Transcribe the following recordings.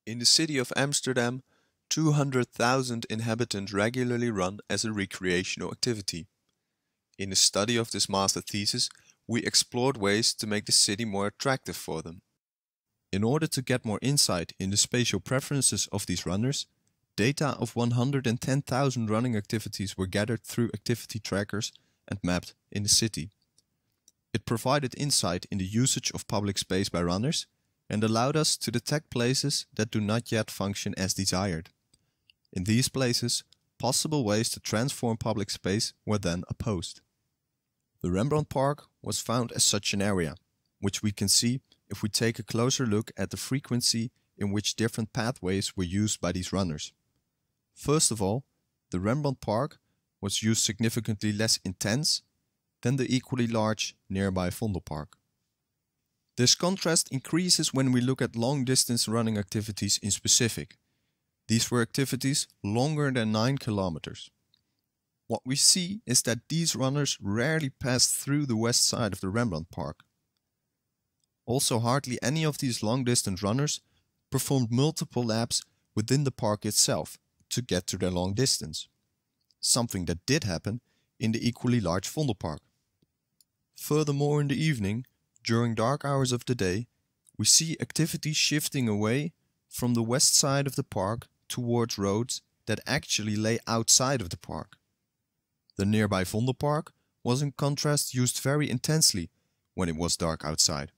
In the city of Amsterdam, 200,000 inhabitants regularly run as a recreational activity. In the study of this master thesis, we explored ways to make the city more attractive for them. In order to get more insight in the spatial preferences of these runners, data of 110,000 running activities were gathered through activity trackers and mapped in the city. It provided insight in the usage of public space by runners and allowed us to detect places that do not yet function as desired. In these places, possible ways to transform public space were then opposed. The Rembrandtpark was found as such an area, which we can see if we take a closer look at the frequency in which different pathways were used by these runners. First of all, the Rembrandtpark was used significantly less intense than the equally large nearby Vondelpark. This contrast increases when we look at long-distance running activities in specific. These were activities longer than 9 kilometers. What we see is that these runners rarely passed through the west side of the Rembrandtpark. Also, hardly any of these long-distance runners performed multiple laps within the park itself to get to their long distance, something that did happen in the equally large Vondelpark. Furthermore, in the evening, during dark hours of the day, we see activity shifting away from the west side of the park towards roads that actually lay outside of the park. The nearby Vondelpark was in contrast used very intensely when it was dark outside.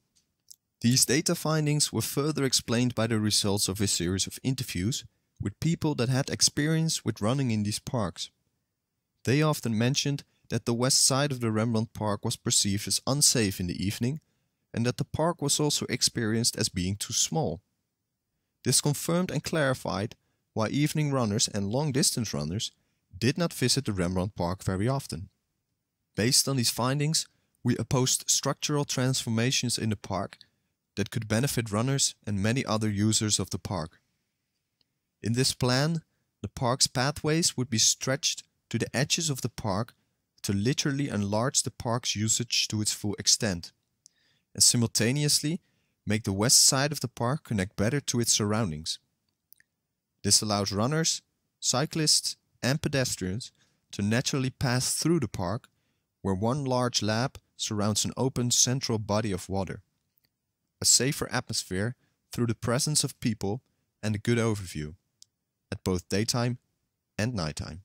These data findings were further explained by the results of a series of interviews with people that had experience with running in these parks. They often mentioned that the west side of the Rembrandtpark was perceived as unsafe in the evening and that the park was also experienced as being too small. This confirmed and clarified why evening runners and long-distance runners did not visit the Rembrandtpark very often. Based on these findings, we opposed structural transformations in the park that could benefit runners and many other users of the park. In this plan, the park's pathways would be stretched to the edges of the park to literally enlarge the park's usage to its full extent, and simultaneously make the west side of the park connect better to its surroundings. This allows runners, cyclists and pedestrians to naturally pass through the park, where one large lap surrounds an open central body of water. A safer atmosphere through the presence of people and a good overview, at both daytime and nighttime.